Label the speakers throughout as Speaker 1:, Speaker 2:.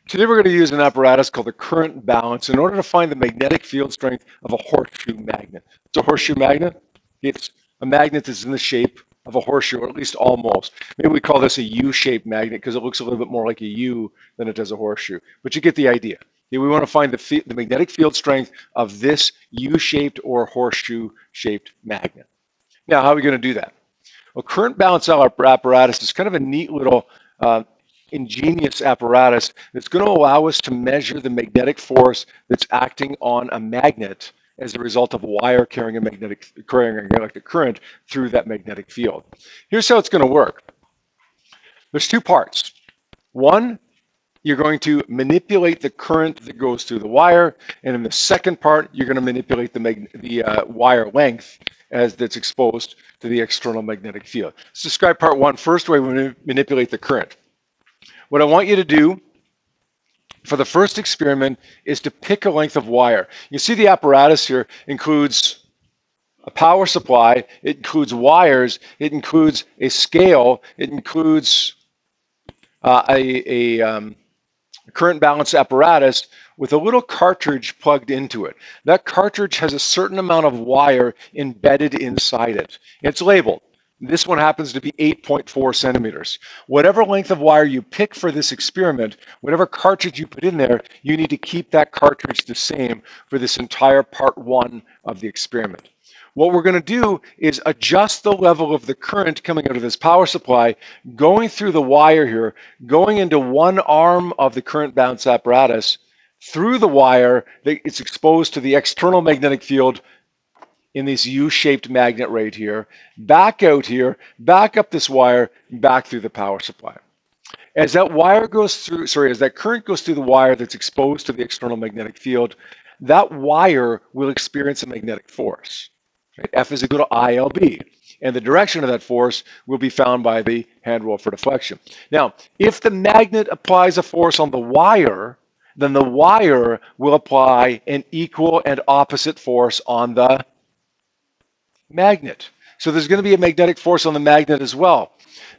Speaker 1: Today we're going to use an apparatus called the current balance in order to find the magnetic field strength of a horseshoe magnet. It's a horseshoe magnet. It's a magnet that's in the shape of a horseshoe, or at least almost. Maybe we call this a U-shaped magnet because it looks a little bit more like a U than it does a horseshoe. But you get the idea. We want to find the magnetic field strength of this U-shaped or horseshoe-shaped magnet. Now, how are we going to do that? Well, current balance apparatus is kind of a neat little ingenious apparatus that's going to allow us to measure the magnetic force that's acting on a magnet as a result of a wire carrying an electric current through that magnetic field. Here's how it's going to work. There's two parts. One, you're going to manipulate the current that goes through the wire, and in the second part, you're going to manipulate the wire length as that's exposed to the external magnetic field. Let's describe part one first, where we manipulate the current. What I want you to do for the first experiment is to pick a length of wire. You see the apparatus here includes a power supply, it includes wires, it includes a scale, it includes a current balance apparatus with a little cartridge plugged into it. That cartridge has a certain amount of wire embedded inside it. It's labeled. This one happens to be 8.4 centimeters. Whatever length of wire you pick for this experiment, whatever cartridge you put in there, you need to keep that cartridge the same for this entire part one of the experiment. What we're going to do is adjust the level of the current coming out of this power supply, going through the wire here, going into one arm of the current balance apparatus, through the wire that it's exposed to the external magnetic field in this U-shaped magnet right here, back out here, back up this wire, back through the power supply. As that wire goes through, as that current goes through the wire that's exposed to the external magnetic field, that wire will experience a magnetic force. Right? F is equal to ILB. And the direction of that force will be found by the hand rule for deflection. Now, if the magnet applies a force on the wire, then the wire will apply an equal and opposite force on the magnet. So there's going to be a magnetic force on the magnet as well.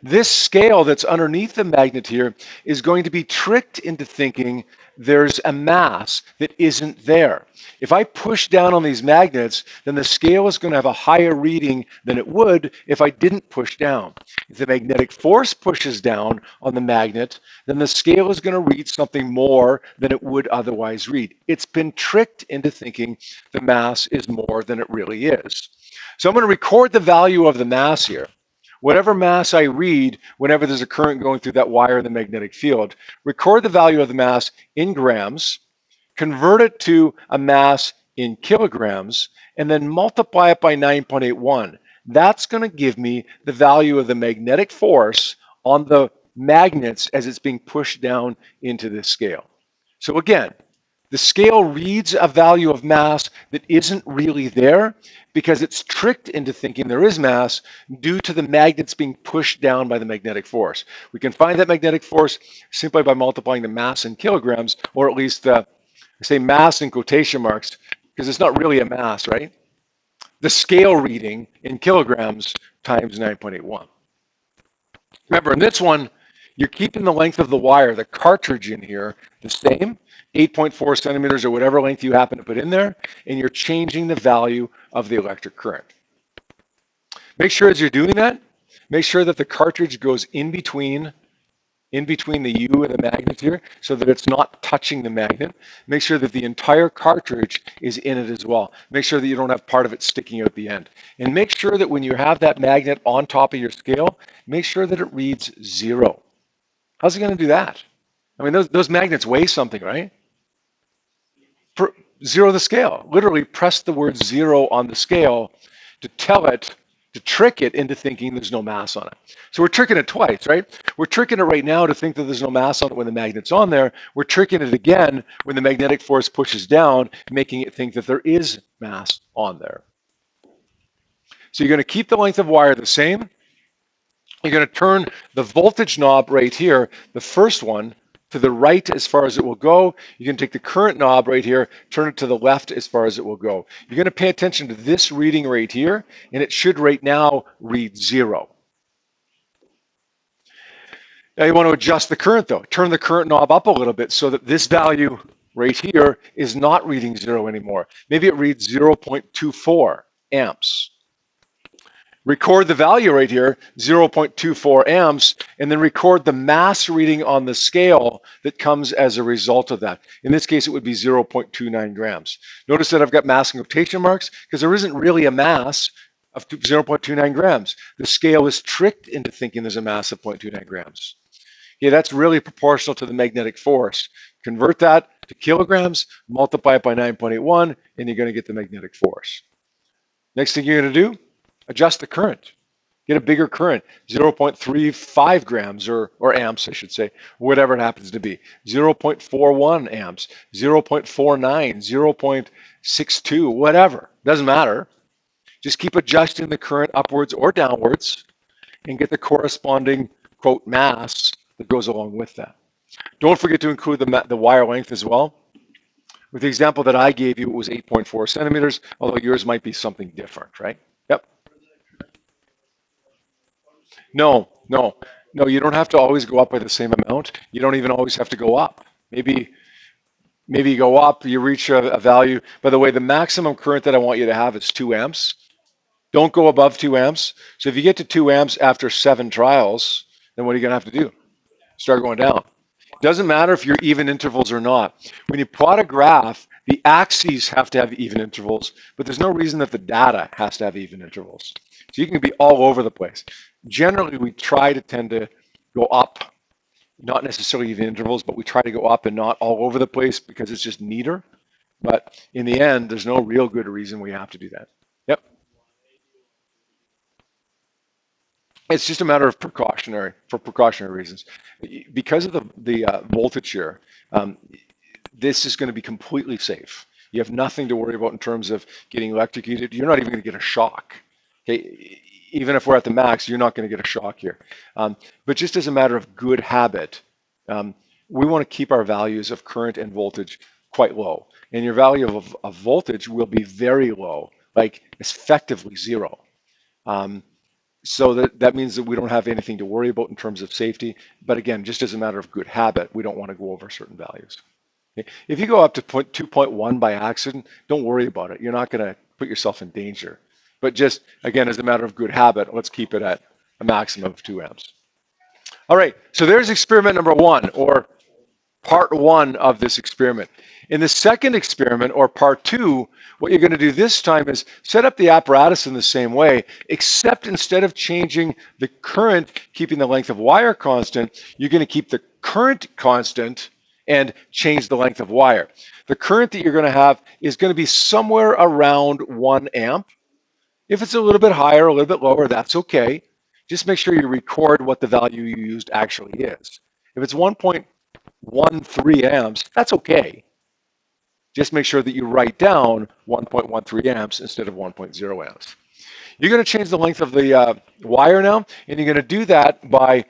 Speaker 1: This scale that's underneath the magnet here is going to be tricked into thinking there's a mass that isn't there. If I push down on these magnets, then the scale is going to have a higher reading than it would if I didn't push down. If the magnetic force pushes down on the magnet, then the scale is going to read something more than it would otherwise read. It's been tricked into thinking the mass is more than it really is. So I'm going to record the value of the mass here. Whatever mass I read whenever there's a current going through that wire in the magnetic field, record the value of the mass in grams, convert it to a mass in kilograms, and then multiply it by 9.81. That's going to give me the value of the magnetic force on the magnets as it's being pushed down into this scale. So again, the scale reads a value of mass that isn't really there because it's tricked into thinking there is mass due to the magnets being pushed down by the magnetic force. We can find that magnetic force simply by multiplying the mass in kilograms, or at least I say mass in quotation marks because it's not really a mass, right? The scale reading in kilograms times 9.81. Remember, in this one, you're keeping the length of the wire, the cartridge in here, the same, 8.4 centimeters or whatever length you happen to put in there, and you're changing the value of the electric current. Make sure as you're doing that, make sure that the cartridge goes in between the U and the magnet here so that it's not touching the magnet. Make sure that the entire cartridge is in it as well. Make sure that you don't have part of it sticking out the end. And make sure that when you have that magnet on top of your scale, make sure that it reads 0. How's it going to do that? I mean, those magnets weigh something, right? Zero the scale. Literally press the word 0 on the scale to tell it, to trick it into thinking there's no mass on it. So we're tricking it twice, right? We're tricking it right now to think that there's no mass on it when the magnet's on there. We're tricking it again when the magnetic force pushes down, making it think that there is mass on there. So you're going to keep the length of wire the same. You're going to turn the voltage knob right here, the first one, to the right as far as it will go. You can take the current knob right here, turn it to the left as far as it will go. You're going to pay attention to this reading right here, and it should right now read 0. Now you want to adjust the current though. Turn the current knob up a little bit so that this value right here is not reading 0 anymore. Maybe it reads 0.24 amps. Record the value right here, 0.24 amps, and then record the mass reading on the scale that comes as a result of that. In this case, it would be 0.29 grams. Notice that I've got mass notation marks because there isn't really a mass of 0.29 grams. The scale is tricked into thinking there's a mass of 0.29 grams. Yeah, that's really proportional to the magnetic force. Convert that to kilograms, multiply it by 9.81, and you're going to get the magnetic force. Next thing you're going to do, adjust the current. Get a bigger current, 0.35 grams or amps, I should say, whatever it happens to be. 0.41 amps, 0.49, 0.62, whatever. Doesn't matter. Just keep adjusting the current upwards or downwards and get the corresponding, quote, mass that goes along with that. Don't forget to include the wire length as well. With the example that I gave you, it was 8.4 centimeters, although yours might be something different, right? Yep. No, you don't have to always go up by the same amount. You don't even always have to go up. Maybe you go up, you reach a value. By the way, the maximum current that I want you to have is 2 amps. Don't go above 2 amps. So if you get to 2 amps after 7 trials, then what are you going to have to do? Start going down. Doesn't matter if you're even intervals or not. When you plot a graph, the axes have to have even intervals, but there's no reason that the data has to have even intervals. So you can be all over the place. Generally, we try to tend to go up, not necessarily even intervals, but we try to go up and not all over the place because it's just neater. But in the end, there's no real good reason we have to do that. Yep. It's just a matter of precautionary reasons. Because of the voltage here, this is going to be completely safe. You have nothing to worry about in terms of getting electrocuted. You're not even going to get a shock. Okay, even if we're at the max, you're not going to get a shock here. But just as a matter of good habit, we want to keep our values of current and voltage quite low. And your value of voltage will be very low, like effectively 0. So that means that we don't have anything to worry about in terms of safety. But again, just as a matter of good habit, we don't want to go over certain values. Okay? If you go up to 2.1 by accident, don't worry about it. You're not going to put yourself in danger. But just, again, as a matter of good habit, let's keep it at a maximum of 2 amps. All right, so there's experiment number 1, or part 1 of this experiment. In the second experiment, or part 2, what you're going to do this time is set up the apparatus in the same way, except instead of changing the current, keeping the length of wire constant, you're going to keep the current constant and change the length of wire. The current that you're going to have is going to be somewhere around 1 amp. If it's a little bit higher, a little bit lower, that's okay. Just make sure you record what the value you used actually is. If it's 1.13 amps, that's okay. Just make sure that you write down 1.13 amps instead of 1.0 amps. You're going to change the length of the wire now, and you're going to do that by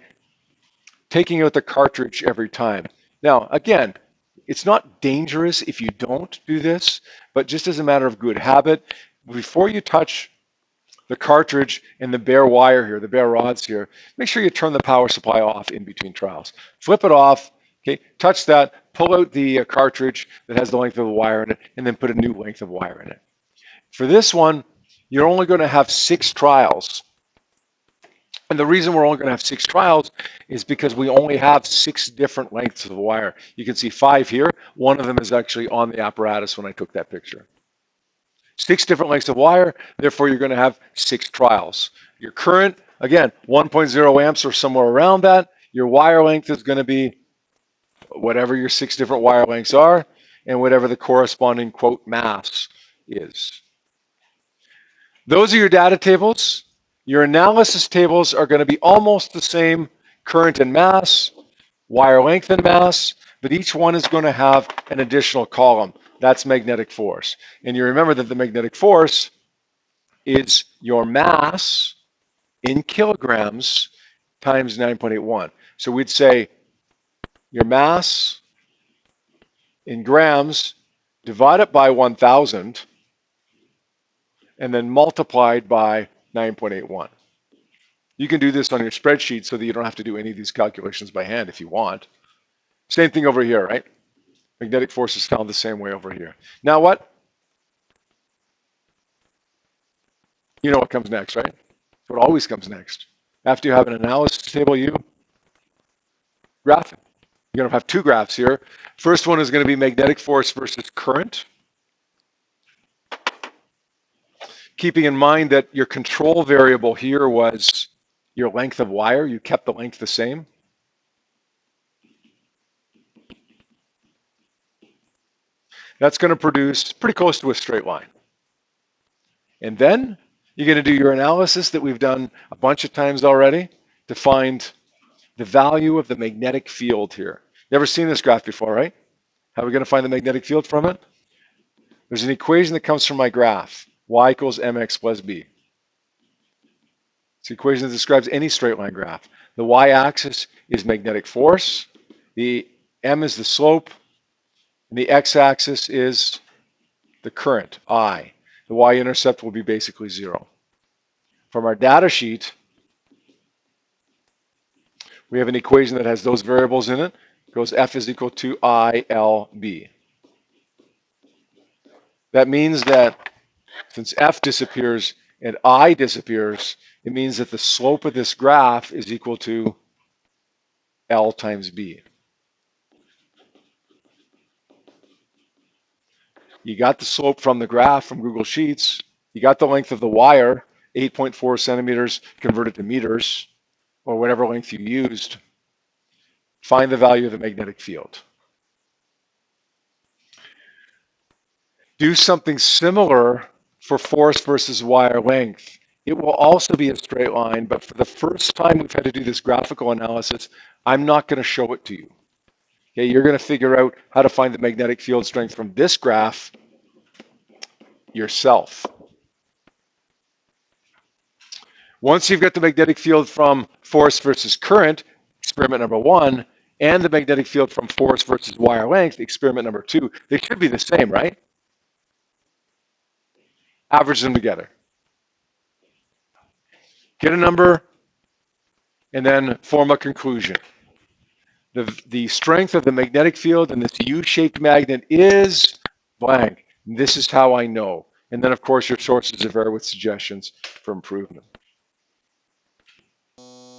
Speaker 1: taking out the cartridge every time. Now, again, it's not dangerous if you don't do this, but just as a matter of good habit, before you touch the cartridge and the bare wire here, the bare rods here, make sure you turn the power supply off in between trials. Flip it off, okay, touch that, pull out the cartridge that has the length of the wire in it, and then put a new length of wire in it. For this one, you're only going to have 6 trials. And the reason we're only going to have 6 trials is because we only have 6 different lengths of wire. You can see 5 here. One of them is actually on the apparatus when I took that picture. 6 different lengths of wire, therefore you're going to have 6 trials. Your current, again, 1.0 amps or somewhere around that. Your wire length is going to be whatever your 6 different wire lengths are and whatever the corresponding, quote, mass is. Those are your data tables. Your analysis tables are going to be almost the same, current and mass, wire length and mass, but each one is going to have an additional column. That's magnetic force. And you remember that the magnetic force is your mass in kilograms times 9.81. So we'd say your mass in grams, divide it by 1,000, and then multiplied by 9.81. You can do this on your spreadsheet so that you don't have to do any of these calculations by hand if you want. Same thing over here, right? Magnetic force is found the same way over here. Now what? You know what comes next, right? What always comes next. After you have an analysis table, you graph it. You're going to have two graphs here. First one is going to be magnetic force versus current. Keeping in mind that your control variable here was your length of wire. You kept the length the same. That's going to produce pretty close to a straight line. And then you're going to do your analysis that we've done a bunch of times already to find the value of the magnetic field here. Never seen this graph before, right? How are we going to find the magnetic field from it? There's an equation that comes from my graph. Y equals mx plus b. It's the equation that describes any straight line graph. The y-axis is magnetic force. The m is the slope. And the x-axis is the current, I. The y-intercept will be basically 0. From our data sheet, we have an equation that has those variables in it. It goes F is equal to ILB. That means that since F disappears and I disappears, it means that the slope of this graph is equal to L times B. You got the slope from the graph from Google Sheets. You got the length of the wire, 8.4 centimeters converted to meters, or whatever length you used. Find the value of the magnetic field. Do something similar for force versus wire length. It will also be a straight line, but for the first time we've had to do this graphical analysis, I'm not going to show it to you. Okay, you're going to figure out how to find the magnetic field strength from this graph yourself. Once you've got the magnetic field from force versus current, experiment number 1, and the magnetic field from force versus wire length, experiment number 2, they should be the same, right? Average them together. Get a number, and then form a conclusion. The strength of the magnetic field in this U-shaped magnet is blank. This is how I know. And then, of course, your sources are there with suggestions for improvement.